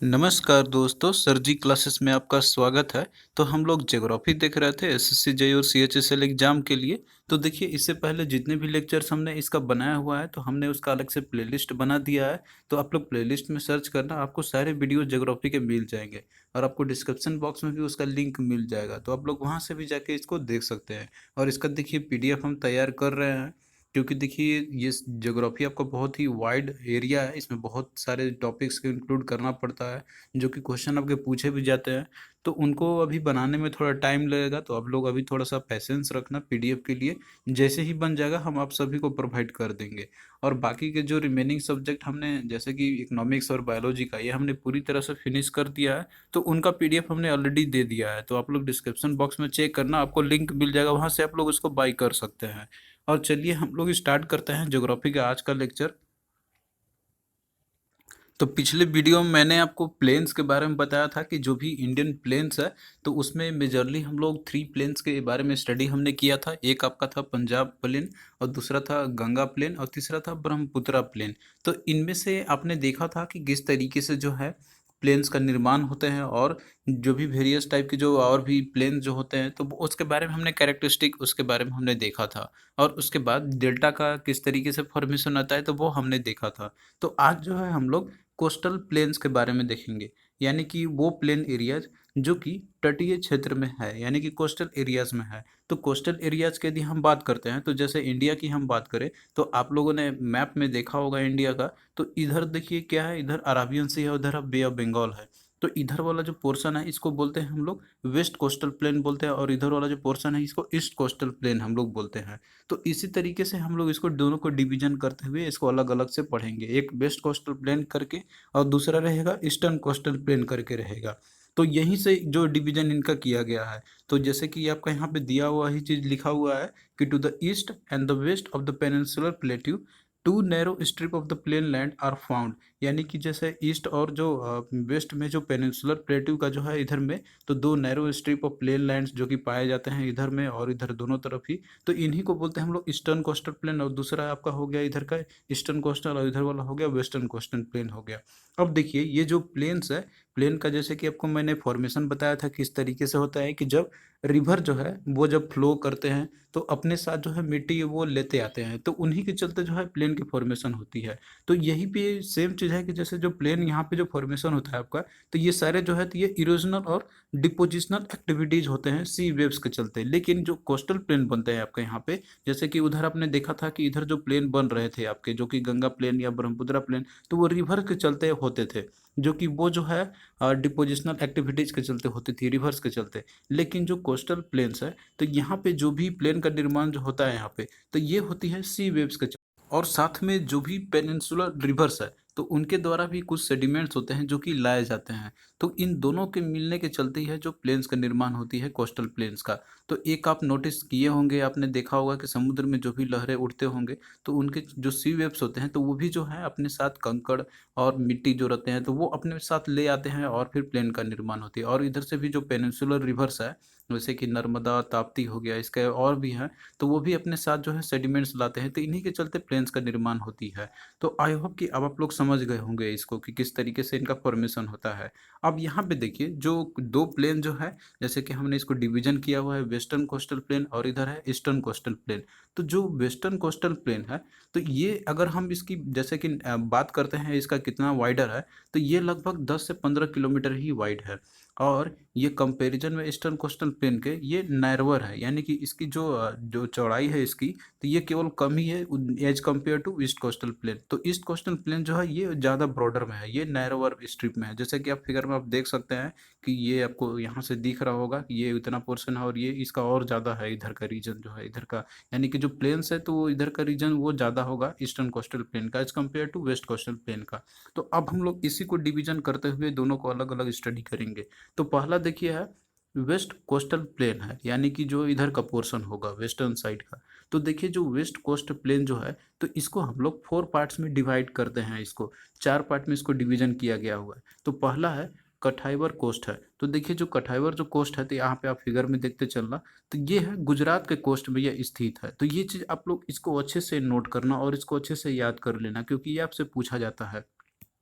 नमस्कार दोस्तों, सर जी क्लासेस में आपका स्वागत है। तो हम लोग ज्योग्राफी देख रहे थे एसएससी जेईई और सीएचएसएल एग्जाम के लिए। तो देखिए, इससे पहले जितने भी लेक्चर्स हमने इसका बनाया हुआ है तो हमने उसका अलग से प्लेलिस्ट बना दिया है। तो आप लोग प्लेलिस्ट में सर्च करना, आपको सारे वीडियो ज्योग्राफी के मिल जाएंगे और आपको डिस्क्रिप्शन बॉक्स में भी उसका लिंक मिल जाएगा। तो आप लोग वहाँ से भी जाके इसको देख सकते हैं। और इसका देखिए पीडीएफ हम तैयार कर रहे हैं, क्योंकि देखिए ये ज्योग्राफी आपका बहुत ही वाइड एरिया है, इसमें बहुत सारे टॉपिक्स को इंक्लूड करना पड़ता है जो कि क्वेश्चन आपके पूछे भी जाते हैं। तो उनको अभी बनाने में थोड़ा टाइम लगेगा, तो आप लोग अभी थोड़ा सा पेशेंस रखना पीडीएफ के लिए। जैसे ही बन जाएगा हम आप सभी को प्रोवाइड कर देंगे। और बाकी के जो रिमेनिंग सब्जेक्ट हमने, जैसे कि इकोनॉमिक्स और बायोलॉजी का, ये हमने पूरी तरह से फिनिश कर दिया है। तो उनका पीडीएफ हमने ऑलरेडी दे दिया है, तो आप लोग डिस्क्रिप्शन बॉक्स में चेक करना, आपको लिंक मिल जाएगा, वहाँ से आप लोग उसको बाई कर सकते हैं। और चलिए हम लोग स्टार्ट करते हैं ज्योग्राफी का आज का लेक्चर। तो पिछले वीडियो में मैंने आपको प्लेन्स के बारे में बताया था कि जो भी इंडियन प्लेन्स है, तो उसमें मेजरली हम लोग 3 प्लेन्स के बारे में स्टडी हमने किया था। एक आपका था पंजाब प्लेन, और दूसरा था गंगा प्लेन, और तीसरा था ब्रह्मपुत्रा प्लेन। तो इनमें से आपने देखा था कि किस तरीके से जो है प्लेन्स का निर्माण होते हैं, और जो भी वेरियस टाइप के जो और भी प्लेन जो होते हैं, तो उसके बारे में हमने कैरेक्टरिस्टिक उसके बारे में हमने देखा था। और उसके बाद डेल्टा का किस तरीके से फॉर्मेशन आता है, तो वो हमने देखा था। तो आज जो है हम लोग कोस्टल प्लेन्स के बारे में देखेंगे, यानी कि वो प्लेन एरियाज जो कि तटीय क्षेत्र में है, यानी कि कोस्टल एरियाज में है। तो कोस्टल एरियाज की यदि हम बात करते हैं, तो जैसे इंडिया की हम बात करें, तो आप लोगों ने मैप में देखा होगा इंडिया का। तो इधर देखिए क्या है, इधर अराबियन सी है, उधर बे ऑफ बंगाल है। तो इधर वाला जो पोर्शन है इसको बोलते हैं हम लोग वेस्ट कोस्टल प्लेन बोलते हैं, और इधर वाला जो पोर्शन है इसको ईस्ट कोस्टल प्लेन हम लोग बोलते हैं। तो इसी तरीके से हम लोग इसको दोनों को डिवीजन करते हुए इसको अलग अलग से पढ़ेंगे, एक वेस्ट कोस्टल प्लेन करके और दूसरा रहेगा ईस्टर्न कोस्टल प्लेन करके रहेगा। तो यहीं से जो डिवीजन इनका किया गया है। तो जैसे कि आपका यहाँ पे दिया हुआ ही चीज लिखा हुआ है कि to the east and the west of the peninsular plateau two narrow strip of the plain land are found. यानी कि जैसे ईस्ट और जो वेस्ट में जो पेनिनसुलर प्लेट्यू का जो है इधर में, तो दो narrow strip of plain lands जो कि पाए जाते हैं इधर में और इधर दोनों तरफ ही। तो इन्हीं को बोलते हैं हम लोग ईस्टर्न कोस्टल प्लेन, और दूसरा आपका हो गया इधर का ईस्टर्न कोस्टल, और इधर वाला हो गया वेस्टर्न कोस्टल प्लेन हो गया। अब देखिए ये जो प्लेन्स है, प्लेन का जैसे कि आपको मैंने फॉर्मेशन बताया था किस तरीके से होता है, कि जब रिवर जो है वो जब फ्लो करते हैं तो अपने साथ जो है मिट्टी वो लेते आते हैं, तो उन्हीं के चलते जो है प्लेन की फॉर्मेशन होती है। तो यही पे सेम चीज़ है कि जैसे जो प्लेन यहाँ पे जो फॉर्मेशन होता है आपका, तो ये सारे जो है तो ये इरोजनल और डिपोजिशनल एक्टिविटीज होते हैं सी वेव्स के चलते। लेकिन जो कोस्टल प्लेन बनते हैं आपके यहाँ पे, जैसे कि उधर आपने देखा था कि इधर जो प्लेन बन रहे थे आपके, जो कि गंगा प्लेन या ब्रह्मपुत्रा प्लेन, तो वो रिवर के चलते होते थे, जो कि वो जो है डिपोजिशनल एक्टिविटीज के चलते होती थी, रिवर्स के चलते। लेकिन जो कोस्टल प्लेन्स है, तो यहाँ पे जो भी प्लेन का निर्माण जो होता है यहाँ पे, तो ये होती है सी वेव्स के और साथ में जो भी पेनिनसुलर रिवर्स है, तो उनके द्वारा भी कुछ सेडिमेंट्स होते हैं जो कि लाए जाते हैं। तो इन दोनों के मिलने के चलते ही है जो प्लेन्स का निर्माण होती है कोस्टल प्लेन्स का। तो एक आप नोटिस किए होंगे, आपने देखा होगा कि समुद्र में जो भी लहरें उठते होंगे, तो उनके जो सी वेव्स होते हैं, तो वो भी जो है अपने साथ कंकड़ और मिट्टी जो रहते हैं, तो वो अपने साथ ले आते हैं और फिर प्लेन का निर्माण होती है। और इधर से भी जो पेनिनसुलर रिवर्स है, जैसे कि नर्मदा ताप्ती हो गया, इसके और भी हैं, तो वो भी अपने साथ जो है सेडिमेंट्स लाते हैं, तो इन्हीं के चलते प्लेन्स का निर्माण होती है। तो आई होप कि अब आप लोग समझ गए होंगे इसको कि किस तरीके से इनका फॉर्मेशन होता है। अब यहाँ पे देखिए जो दो प्लेन जो है, जैसे कि हमने इसको डिवीजन किया हुआ है, वेस्टर्न कोस्टल प्लेन और इधर है ईस्टर्न कोस्टल प्लेन। तो जो वेस्टर्न कोस्टल प्लेन है, तो ये अगर हम इसकी जैसे कि बात करते हैं इसका कितना वाइडर है, तो ये लगभग 10 से 15 किलोमीटर ही वाइड है। और ये कंपैरिजन में ईस्टर्न कोस्टल प्लेन के ये नैरोवर है, यानी कि इसकी जो चौड़ाई है इसकी, तो ये केवल कम ही है as compare to east coastal plain. तो ईस्ट कोस्टल प्लेन जो है ये ज़्यादा ब्रॉडर में है, ये नैरोवर स्ट्रिप में है। जैसे कि आप फिगर में आप देख सकते हैं कि ये आपको यहाँ से दिख रहा होगा कि ये इतना पोर्शन है, और ये इसका और ज़्यादा है इधर का रीजन जो है इधर का, यानी कि जो प्लेन्स है तो वो इधर का रीजन वो ज़्यादा होगा ईस्टर्न कोस्टल प्लेन का as compare to west coastal plain का। तो अब हम लोग इसी को डिवीजन करते हुए दोनों को अलग अलग स्टडी करेंगे। तो पहला देखिए है वेस्ट कोस्टल प्लेन है, यानी कि जो इधर का पोर्शन होगा वेस्टर्न साइड का। तो देखिए जो वेस्ट कोस्ट प्लेन जो है, तो इसको हम लोग 4 पार्ट्स में डिवाइड करते हैं, इसको 4 पार्ट में इसको डिवीजन किया गया हुआ है। तो पहला है कठाइवर कोस्ट है। तो देखिए जो कठाइवर जो कोस्ट है, तो यहाँ पे आप फिगर में देखते चलना, तो ये है गुजरात के कोस्ट में यह स्थित है। तो ये चीज़ आप लोग इसको अच्छे से नोट करना और इसको अच्छे से याद कर लेना, क्योंकि ये आपसे पूछा जाता है।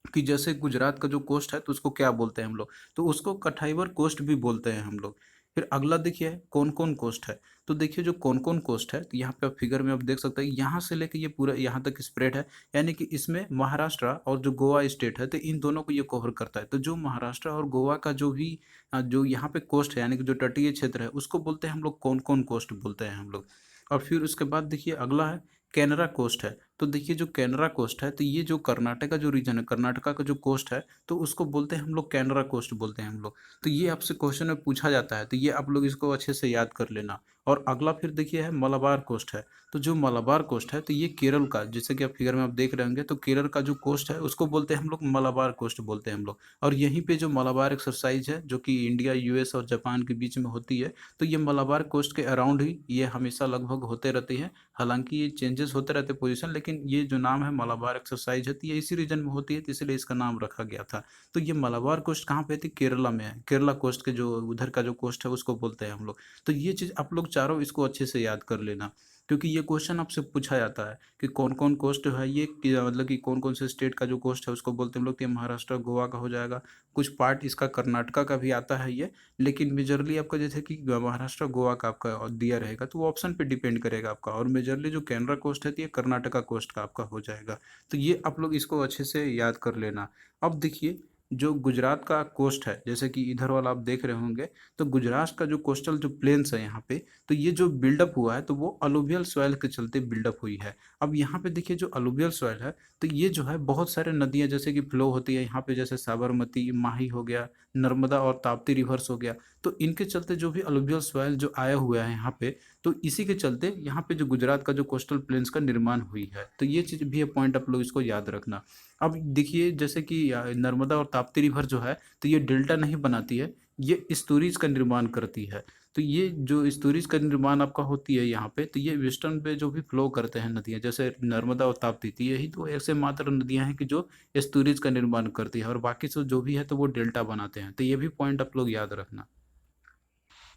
कि जैसे गुजरात का जो कोस्ट है तो उसको क्या बोलते हैं हम लोग, तो उसको कठाईवर कोस्ट भी बोलते हैं हम लोग। फिर अगला देखिए कौन कौन कोस्ट है। तो देखिए जो कौन कौन कोस्ट है, तो यहाँ पे आप फिगर में आप देख सकते हैं यहाँ से लेके ये पूरा यहाँ तक स्प्रेड है। यानी कि इसमें महाराष्ट्र और जो गोवा स्टेट है तो इन दोनों को ये कवर करता है। तो जो महाराष्ट्र और गोवा का जो भी जो यहाँ पे कोस्ट है यानी कि जो तटीय क्षेत्र है उसको बोलते हैं हम लोग कौन कौन कोस्ट बोलते हैं हम लोग। और फिर उसके बाद देखिए अगला है कैनरा कोस्ट है। तो देखिए जो कैनरा कोस्ट है तो ये जो कर्नाटक का जो रीजन है, कर्नाटका का जो कोस्ट है तो उसको बोलते हैं हम लोग कैनरा कोस्ट बोलते हैं हम लोग। तो ये आपसे क्वेश्चन में पूछा जाता है तो ये आप लोग इसको अच्छे से याद कर लेना। और अगला फिर देखिए है मलाबार कोस्ट है। तो जो मलाबार कोस्ट है तो ये केरल का, जैसे कि आप फिगर में आप देख रहे होंगे तो केरल का जो कोस्ट है उसको बोलते हैं हम लोग मलाबार कोस्ट बोलते हैं हम लोग। और यहीं पे जो मलाबार एक्सरसाइज है जो कि इंडिया यूएस और जापान के बीच में होती है, तो ये मलाबार कोस्ट के अराउंड ही ये हमेशा लगभग होते रहती है। हालांकि ये चेंजेस होते रहते पोजीशन, लेकिन ये जो नाम है मलाबार एक्सरसाइज है तो ये इसी रीजन में होती है तो इसलिए इसका नाम रखा गया था। तो ये मलाबार कोस्ट कहाँ पे थी, केरला में है। केरला कोस्ट के जो उधर का जो कोस्ट है उसको बोलते हैं हम लोग। तो ये चीज़ आप लोग चारों इसको अच्छे से याद कर लेना, क्योंकि ये क्वेश्चन आपसे पूछा जाता है कि कौन कौन कोस्ट है ये, मतलब कि कौन कौन से स्टेट का जो कोस्ट है उसको बोलते हैं हम लोग। तो ये महाराष्ट्र गोवा का हो जाएगा, कुछ पार्ट इसका कर्नाटका का भी आता है ये, लेकिन मेजरली आपका जैसे कि महाराष्ट्र गोवा का आपका दिया रहेगा तो वो ऑप्शन पे डिपेंड करेगा आपका। और मेजरली जो कैनरा कोस्ट है तो ये कर्नाटका कोस्ट का आपका हो जाएगा। तो ये आप लोग इसको अच्छे से याद कर लेना। अब देखिए जो गुजरात का कोस्ट है, जैसे कि इधर वाला आप देख रहे होंगे, तो गुजरात का जो कोस्टल जो प्लेन्स है यहाँ पे, तो ये जो बिल्डअप हुआ है तो वो अलुवियल सॉइल के चलते बिल्डअप हुई है। अब यहाँ पे देखिए जो अलुवियल सॉइल है तो ये जो है बहुत सारे नदियाँ जैसे कि फ्लो होती है यहाँ पे, जैसे साबरमती, माही हो गया, नर्मदा और ताप्ती रिवर्स हो गया। तो इनके चलते जो भी अलुवियल सॉइल जो आया हुआ है यहाँ पे, तो इसी के चलते यहाँ पे जो गुजरात का जो कोस्टल प्लेन्स का निर्माण हुई है। तो ये चीज़ भी है, पॉइंट आप लोग इसको याद रखना। अब देखिए जैसे कि नर्मदा और ताप्ती रिवर जो है तो ये डेल्टा नहीं बनाती है, ये स्टोरीज का निर्माण करती है। तो ये जो स्टोरीज का निर्माण आपका होती है यहाँ पे, तो ये वेस्टर्न पे जो भी फ्लो करते हैं नदियाँ जैसे नर्मदा और ताप्ती, तो यही तो ऐसे मात्र नदियाँ हैं कि जो स्टोरीज का निर्माण करती है, और बाकी सब जो भी है तो वो डेल्टा बनाते हैं। तो ये भी पॉइंट आप लोग याद रखना।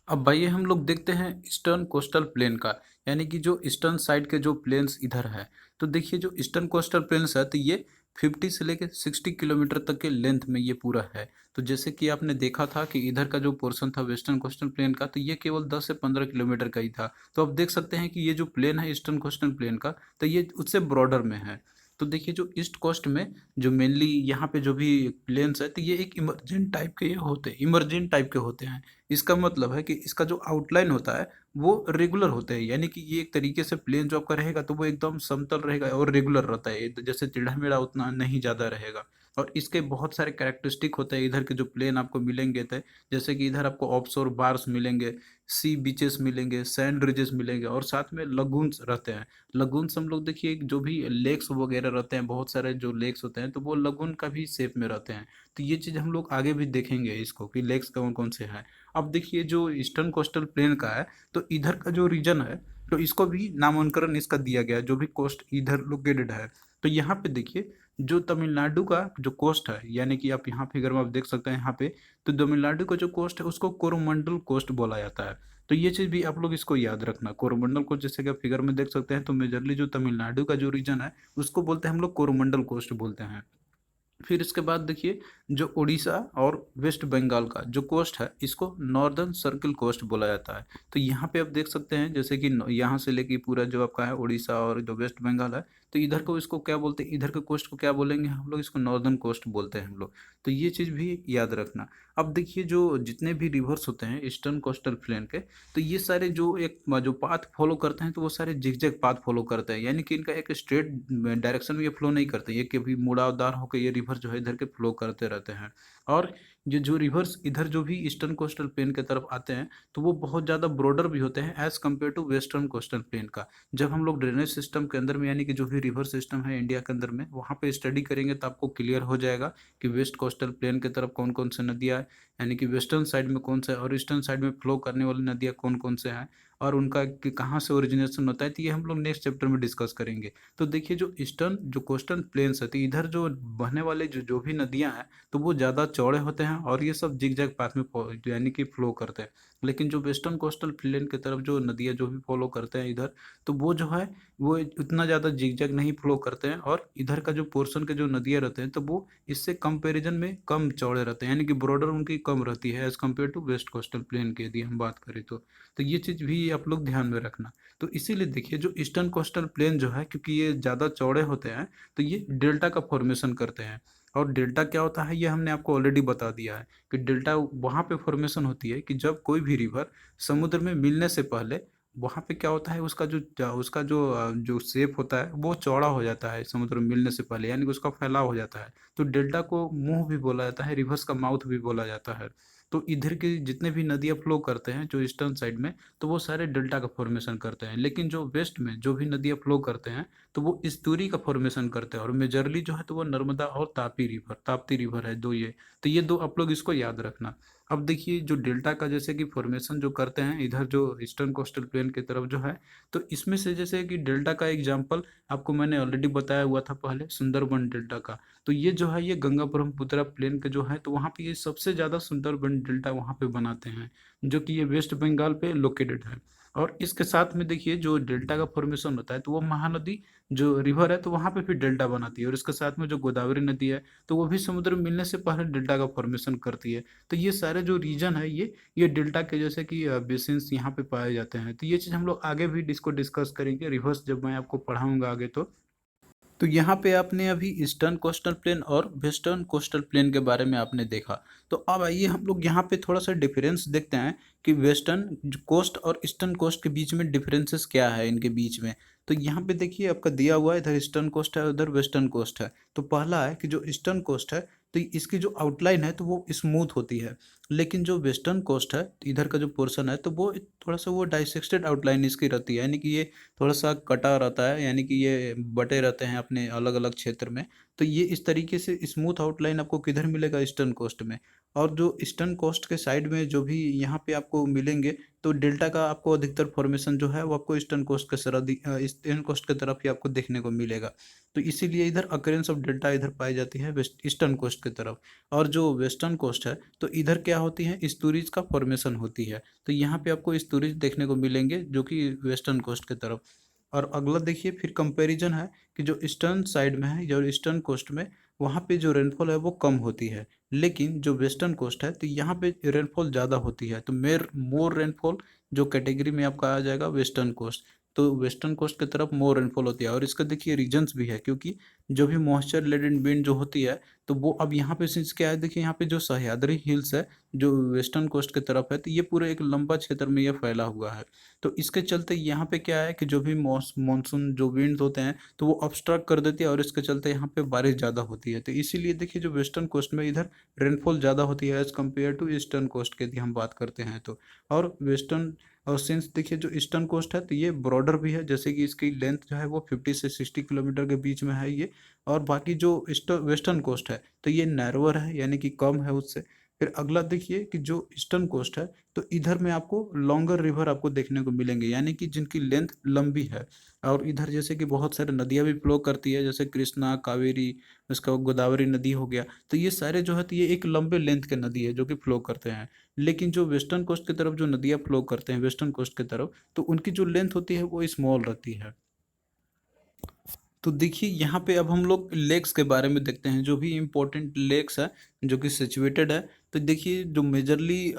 अब भाई हम लोग देखते हैं ईस्टर्न कोस्टल प्लेन का, यानी कि जो ईस्टर्न साइड के जो प्लेन्स इधर है। तो देखिए जो ईस्टर्न कोस्टल प्लेन्स है तो ये 50 से लेके 60 किलोमीटर तक के लेंथ में ये पूरा है। तो जैसे कि आपने देखा था कि इधर का जो पोर्शन था वेस्टर्न कोस्टल प्लेन का तो ये केवल 10 से 15 किलोमीटर का ही था। तो अब देख सकते हैं कि ये जो प्लेन है ईस्टर्न कोस्टल प्लेन का, तो ये उससे ब्रॉडर में है। तो देखिए जो ईस्ट कोस्ट में जो मेनली यहाँ पे जो भी प्लेन्स है तो ये एक इमरजेंट टाइप के ये होते हैं, इमरजेंट टाइप के होते हैं। इसका मतलब है कि इसका जो आउटलाइन होता है वो रेगुलर होते हैं, यानी कि ये एक तरीके से प्लेन जो आपका रहेगा तो वो एकदम समतल रहेगा और रेगुलर रहता है, जैसे टेढ़ा मेढ़ा उतना नहीं ज़्यादा रहेगा। और इसके बहुत सारे कैरेक्टरिस्टिक होते हैं इधर के जो प्लेन आपको मिलेंगे थे, जैसे कि इधर आपको ऑफशोर बार्स मिलेंगे, सी बीचेस मिलेंगे, सैंड रिजेस मिलेंगे, और साथ में लगून्स रहते हैं। लगून्स हम लोग देखिए जो भी लेक्स वगैरह रहते हैं, बहुत सारे जो लेक्स होते हैं तो वो लगून का भी शेप में रहते हैं। तो ये चीज़ हम लोग आगे भी देखेंगे इसको कि लेक्स कौन कौन से हैं। अब देखिए जो ईस्टर्न कोस्टल प्लेन का है तो इधर का जो रीजन है तो इसको भी नामांकन इसका दिया गया है, जो भी कोस्ट इधर लोकेटेड है। तो यहाँ पे देखिए जो तमिलनाडु का जो कोस्ट है, यानी कि आप यहाँ फिगर में आप देख सकते हैं यहाँ पे, तो तमिलनाडु का जो कोस्ट है उसको कोरोमंडल कोस्ट बोला जाता है। तो ये चीज़ भी आप लोग इसको याद रखना, कोरोमंडल कोस्ट जैसे कि आप फिगर में देख सकते हैं। तो मेजरली जो तमिलनाडु का जो रीजन है उसको बोलते हैं हम लोग कोरोमंडल कोस्ट बोलते हैं। फिर इसके बाद देखिए जो उड़ीसा और वेस्ट बंगाल का जो कोस्ट है इसको नॉर्दर्न सर्किल कोस्ट बोला जाता है। तो यहाँ पे आप देख सकते हैं जैसे कि यहाँ से लेके पूरा जो आपका है उड़ीसा और जो वेस्ट बंगाल है, तो इधर को इसको क्या बोलते हैं, इधर के कोस्ट को क्या बोलेंगे हम लोग, इसको नॉर्दर्न कोस्ट बोलते हैं हम लोग। तो ये चीज़ भी याद रखना। अब देखिए जो जितने भी रिवर्स होते हैं ईस्टर्न कोस्टल प्लेन के, तो ये सारे जो एक जो पाथ फॉलो करते हैं तो वो सारे जिगजैग पाथ फॉलो करते हैं, यानी कि इनका एक स्ट्रेट डायरेक्शन में ये फ्लो नहीं करते, ये कभी मुड़ावदार होकर ये रिवर जो है इधर के फ्लो करते रहते हैं। और ये जो रिवर्स इधर जो भी ईस्टर्न कोस्टल प्लेन की तरफ आते हैं तो वो बहुत ज़्यादा ब्रॉडर भी होते हैं as compare to western coastal plain का। जब हम लोग ड्रेनेज सिस्टम के अंदर में, यानी कि जो भी रिवर सिस्टम है इंडिया के अंदर में, वहाँ पे स्टडी करेंगे तो आपको क्लियर हो जाएगा कि वेस्ट कोस्टल प्लेन की तरफ कौन कौन से नदियाँ, यानी कि वेस्टर्न साइड में कौन सा है और ईस्टर्न साइड में फ्लो करने वाली नदियाँ कौन कौन से हैं। और उनका कहाँ से ओरिजिनेशन होता है, तो ये हम लोग नेक्स्ट चैप्टर में डिस्कस करेंगे। तो देखिए जो ईस्टर्न जो कोस्टल प्लेन्स है, तो इधर जो बहने वाले जो जो भी नदियाँ हैं तो वो ज़्यादा चौड़े होते हैं और ये सब जिग जैग पाथ में यानी कि फ्लो करते हैं। लेकिन जो वेस्टर्न कोस्टल प्लेन की तरफ जो नदियाँ जो भी फॉलो करते हैं इधर, तो वो जो है वो उतना ज़्यादा जिग जैग नहीं फ्लो करते हैं, और इधर का जो पोर्शन के जो नदियाँ रहते हैं तो वो इससे कंपैरिजन में कम चौड़े रहते हैं, यानी कि बॉर्डर उनकी कम रहती है as compare to west coastal plain की यदि हम बात करें तो ये चीज़ भी आप लोग ध्यान में रखना। तो इसीलिए देखिए जो ईस्टर्न कोस्टल प्लेन जो है, क्योंकि ये ज़्यादा चौड़े होते हैं तो ये डेल्टा का फॉर्मेशन करते हैं। और डेल्टा क्या होता है ये हमने आपको ऑलरेडी बता दिया है कि डेल्टा वहाँ पे फॉर्मेशन होती है कि जब कोई भी रिवर समुद्र में मिलने से पहले वहाँ पे क्या होता है, जो शेप होता है वो चौड़ा हो जाता है समुद्र में मिलने से पहले, यानी कि उसका फैलाव हो जाता है। तो डेल्टा को मुंह भी बोला जाता है, रिवर्स का माउथ भी बोला जाता है। तो इधर के जितने भी नदियाँ फ्लो करते हैं जो ईस्टर्न साइड में, तो वो सारे डेल्टा का फॉर्मेशन करते हैं। लेकिन जो वेस्ट में जो भी नदियाँ फ्लो करते हैं तो वो स्तूरी का फॉर्मेशन करते हैं, और मेजरली जो है तो वो नर्मदा और ताप्ती रिवर है दो ये। तो ये दो आप लोग इसको याद रखना। अब देखिए जो डेल्टा का जैसे कि फॉर्मेशन जो करते हैं इधर जो ईस्टर्न कोस्टल प्लेन की तरफ जो है, तो इसमें से जैसे कि डेल्टा का एग्जांपल आपको मैंने ऑलरेडी बताया हुआ था पहले, सुंदरबन डेल्टा का। तो ये जो है ये गंगा ब्रह्मपुत्र प्लेन के जो है तो वहाँ पे ये सबसे ज़्यादा सुंदरबन डेल्टा वहाँ पे बनाते हैं, जो कि ये वेस्ट बंगाल पे लोकेटेड है। और इसके साथ में देखिए जो डेल्टा का फॉर्मेशन होता है तो वो महानदी जो रिवर है तो वहाँ पे फिर डेल्टा बनाती है, और इसके साथ में जो गोदावरी नदी है तो वो भी समुद्र में मिलने से पहले डेल्टा का फॉर्मेशन करती है। तो ये सारे जो रीजन है ये डेल्टा के जैसे कि बेसिन्स यहाँ पे पाए जाते हैं। तो ये चीज़ हम लोग आगे भी इसको डिस्कस करेंगे रिवर्स जब मैं आपको पढ़ाऊंगा आगे। तो यहाँ पे आपने अभी ईस्टर्न कोस्टल प्लेन और वेस्टर्न कोस्टल प्लेन के बारे में आपने देखा। तो अब आइए हम लोग यहाँ पे थोड़ा सा डिफरेंस देखते हैं कि वेस्टर्न कोस्ट और ईस्टर्न कोस्ट के बीच में डिफरेंसेस क्या है इनके बीच में। तो यहाँ पे देखिए आपका दिया हुआ है, इधर ईस्टर्न कोस्ट है उधर वेस्टर्न कोस्ट है। तो पहला है कि जो ईस्टर्न कोस्ट है तो इसकी जो आउटलाइन है तो वो स्मूथ होती है। लेकिन जो वेस्टर्न कोस्ट है इधर का जो पोर्शन है तो वो थोड़ा सा वो डाइसेक्टेड आउटलाइन इसकी रहती है, यानी कि ये थोड़ा सा कटा रहता है, यानी कि ये बटे रहते हैं अपने अलग अलग क्षेत्र में। तो ये इस तरीके से स्मूथ आउटलाइन आपको किधर मिलेगा, ईस्टर्न कोस्ट में। और जो ईस्टर्न कोस्ट के साइड में जो भी यहाँ पे आपको मिलेंगे तो डेल्टा का आपको अधिकतर फॉर्मेशन जो है वो आपको ईस्टर्न कोस्ट के सरहदी ईस्टर्न कोस्ट की तरफ ही आपको देखने को मिलेगा। तो इसीलिए इधर अकरेंस ऑफ डेल्टा इधर पाई जाती है वेस्ट ईस्टर्न कोस्ट की तरफ। और जो वेस्टर्न कोस्ट है तो इधर क्या होती है, स्टोरीज का फॉर्मेशन होती है। तो यहाँ पे आपको स्टोरेज देखने को मिलेंगे जो कि वेस्टर्न कोस्ट की तरफ। और अगला देखिए फिर कंपैरिजन है कि जो ईस्टर्न साइड में है या ईस्टर्न कोस्ट में वहाँ पे जो रेनफॉल है वो कम होती है। लेकिन जो वेस्टर्न कोस्ट है तो यहाँ पे रेनफॉल ज़्यादा होती है। तो मोर रेनफॉल जो कैटेगरी में आपका आ जाएगा वेस्टर्न कोस्ट। तो वेस्टर्न कोस्ट की तरफ मोर रेनफॉल होती है, और इसका देखिए रीजन्स भी है, क्योंकि जो भी मॉइस्चर लेडेन विंड जो होती है तो वो अब यहाँ पे सिंस क्या है, देखिए यहाँ पे जो सह्याद्री हिल्स है जो वेस्टर्न कोस्ट की तरफ है तो ये पूरे एक लंबा क्षेत्र में ये फैला हुआ है। तो इसके चलते यहाँ पे क्या है कि जो भी मानसून जो विंड्स होते हैं तो वो ऑब्स्ट्रक्ट कर देती है, और इसके चलते यहाँ पे बारिश ज़्यादा होती है। तो इसीलिए देखिए जो वेस्टर्न कोस्ट में इधर रेनफॉल ज़्यादा होती है as compare to eastern coast की यदि हम बात करते हैं तो। और वेस्टर्न और सिंस देखिए जो ईस्टर्न कोस्ट है तो ये ब्रॉडर भी है, जैसे कि इसकी लेंथ जो है वो 50 से 60 किलोमीटर के बीच में है ये। और बाकी जो वेस्टर्न कोस्ट है तो ये नैरोअर है, यानी कि कम है उससे। फिर अगला देखिए कि जो ईस्टर्न कोस्ट है तो इधर में आपको लॉन्गर रिवर आपको देखने को मिलेंगे, यानी कि जिनकी लेंथ लंबी है। और इधर जैसे कि बहुत सारे नदियाँ भी फ्लो करती है, जैसे कृष्णा, कावेरी, उसका गोदावरी नदी हो गया। तो ये सारे जो है तो ये एक लंबे लेंथ के नदी है जो कि फ्लो करते हैं। लेकिन जो वेस्टर्न कोस्ट की तरफ जो नदियाँ फ्लो करते हैं वेस्टर्न कोस्ट की तरफ, तो उनकी जो लेंथ होती है वो स्मॉल रहती है। तो देखिए यहाँ पे अब हम लोग लेक्स के बारे में देखते हैं, जो भी इम्पोर्टेंट लेक्स है जो कि सिचुएटेड है। तो देखिए जो मेजरली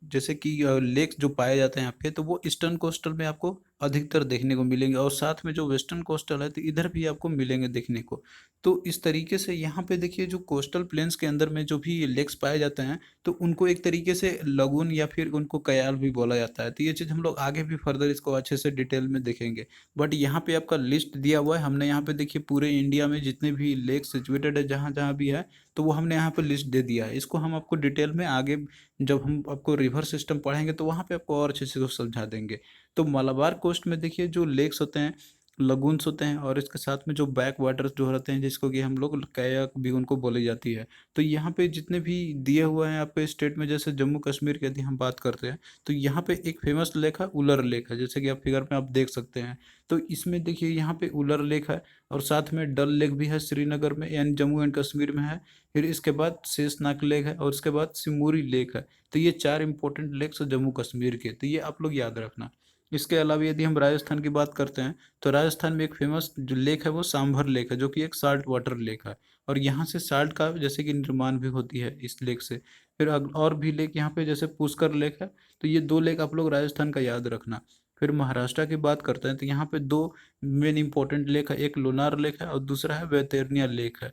जैसे कि लेक्स जो पाए जाते हैं यहाँ पे तो वो ईस्टर्न कोस्टल में आपको अधिकतर देखने को मिलेंगे, और साथ में जो वेस्टर्न कोस्टल है तो इधर भी आपको मिलेंगे देखने को। तो इस तरीके से यहाँ पे देखिए जो कोस्टल प्लेन्स के अंदर में जो भी लेक्स पाए जाते हैं तो उनको एक तरीके से लगून या फिर उनको कयाल भी बोला जाता है। तो ये चीज़ हम लोग आगे भी फर्दर इसको अच्छे से डिटेल में देखेंगे। बट यहाँ पे आपका लिस्ट दिया हुआ है हमने, यहाँ पे देखिए पूरे इंडिया में जितने भी लेक सिचुएटेड है जहाँ जहाँ भी है तो वो हमने यहाँ पे लिस्ट दे दिया है। इसको हम आपको डिटेल में आगे जब हम आपको रिवर सिस्टम पढ़ेंगे तो वहाँ पे आपको और अच्छे से समझा देंगे। तो मलाबार कोस्ट में देखिए जो लेक्स होते हैं लगून्स होते हैं, और इसके साथ में जो बैक वाटर्स जो रहते हैं जिसको कि हम लोग कयाक भी उनको बोली जाती है। तो यहाँ पे जितने भी दिए हुए हैं आपके स्टेट में, जैसे जम्मू कश्मीर की यदि हम बात करते हैं तो यहाँ पे एक फेमस लेक है उलर लेक है, जैसे कि आप फिगर में आप देख सकते हैं। तो इसमें देखिए यहाँ पे उलर लेक है, और साथ में डल लेक भी है श्रीनगर में, यानी जम्मू एंड कश्मीर में है। फिर इसके बाद शेषनाग लेक है, और उसके बाद सिमूरी लेक है। तो ये 4 इंपॉर्टेंट लेक्स है जम्मू कश्मीर के, तो ये आप लोग याद रखना। इसके अलावा यदि हम राजस्थान की बात करते हैं तो राजस्थान में एक फेमस जो लेक है वो सांभर लेक है, जो कि एक साल्ट वाटर लेक है, और यहाँ से साल्ट का जैसे कि निर्माण भी होती है इस लेक से। फिर और भी लेक यहाँ पे जैसे पुष्कर लेक है। तो ये 2 लेक आप लोग राजस्थान का याद रखना। फिर महाराष्ट्र की बात करते हैं तो यहाँ पे 2 मेन इंपॉर्टेंट लेक है, एक लोनार लेक है और दूसरा है वैतरनिया लेक है।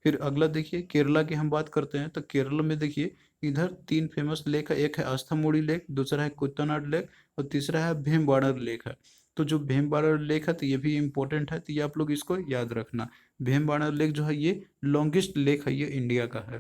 फिर अगला देखिए केरला की हम बात करते हैं तो केरला में देखिए इधर 3 फेमस लेक है, एक है आस्थामूड़ी लेक, दूसरा है कुत्तानाड लेक, और तीसरा है भीमबाड़र लेक है। तो जो भीमबाड़र लेक है तो ये भी इम्पोर्टेंट है, तो ये आप लोग इसको याद रखना। भीमबाड़र लेक जो है ये लॉन्गेस्ट लेक है, ये इंडिया का है।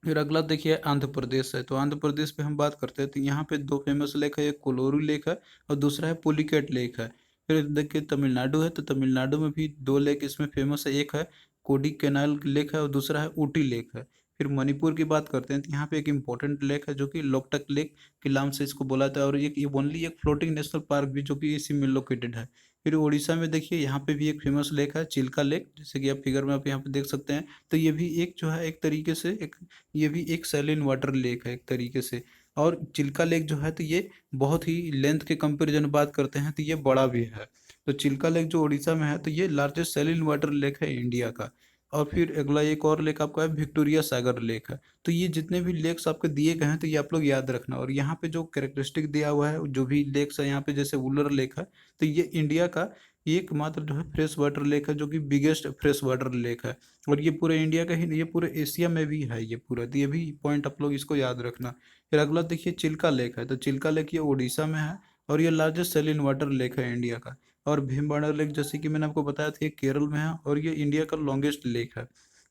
फिर अगला देखिए आंध्र प्रदेश है, तो आंध्र प्रदेश पे हम बात करते हैं तो यहाँ पे 2 फेमस लेक है, एक कोलोरू लेक है और दूसरा है पुलिकेट लेक है। फिर देखिए तमिलनाडु है, तो तमिलनाडु में भी 2 लेक इसमें फेमस है, एक है कोडी कैनाल लेक है और दूसरा है ऊटी लेक है। फिर मणिपुर की बात करते हैं तो यहाँ पे एक इम्पोर्टेंट लेक है जो कि लोकटक लेक के नाम से इसको बोला जाता है, और एक ओनली एक फ्लोटिंग नेशनल पार्क भी जो कि इसी में लोकेटेड है। फिर उड़ीसा में देखिए यहाँ पे भी एक फेमस लेक है चिल्का लेक, जैसे कि आप फिगर में आप यहाँ पे देख सकते हैं। तो ये भी एक जो है एक तरीके से एक, ये भी एक सैलिन वाटर लेक है एक तरीके से। और चिल्का लेक जो है तो ये बहुत ही लेंथ के कंपैरिजन बात करते हैं तो ये बड़ा भी है। तो चिल्का लेक जो उड़ीसा में है तो ये लार्जेस्ट सैलिन वाटर लेक है इंडिया का। और फिर अगला एक और लेक आपका है विक्टोरिया सागर लेक है। तो ये जितने भी लेक्स आपके दिए गए हैं तो ये आप लोग याद रखना। और यहाँ पे जो कैरेक्टरिस्टिक दिया हुआ है जो भी लेक्स है यहाँ पे, जैसे वुलर लेक है तो ये इंडिया का एकमात्र जो है फ्रेश वाटर लेक है, जो कि बिगेस्ट फ्रेश वाटर लेक है। और ये पूरे इंडिया का ही नहीं, ये पूरे एशिया में भी है ये पूरा, तो ये भी पॉइंट आप लोग इसको याद रखना। फिर अगला देखिए चिल्का लेक है, तो चिल्का लेक ये उड़ीसा में है, और ये लार्जेस्ट सैलिन वाटर लेक है इंडिया का। और भीमबाड़ा लेक जैसे कि मैंने आपको बताया था ये केरल में है, और ये इंडिया का लॉन्गेस्ट लेक है।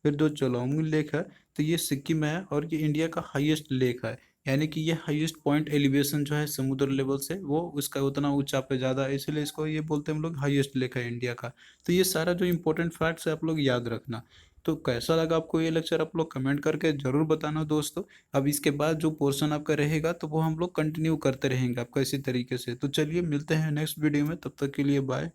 फिर जो चौलामू लेक है तो ये सिक्किम में है, और ये इंडिया का हाईएस्ट लेक है, यानी कि ये हाईएस्ट पॉइंट एलिवेशन जो है समुद्र लेवल से वो उसका उतना ऊंचा पे ज़्यादा है, इसलिए इसको ये बोलते हैं हम लोग हाईएस्ट लेक है इंडिया का। तो ये सारा जो इंपॉर्टेंट फैक्ट्स है आप लोग याद रखना। तो कैसा लगा आपको ये लेक्चर, आप लोग कमेंट करके ज़रूर बताना दोस्तों। अब इसके बाद जो पोर्शन आपका रहेगा तो वो हम लोग कंटिन्यू करते रहेंगे आपका इसी तरीके से। तो चलिए मिलते हैं नेक्स्ट वीडियो में, तब तक के लिए बाय।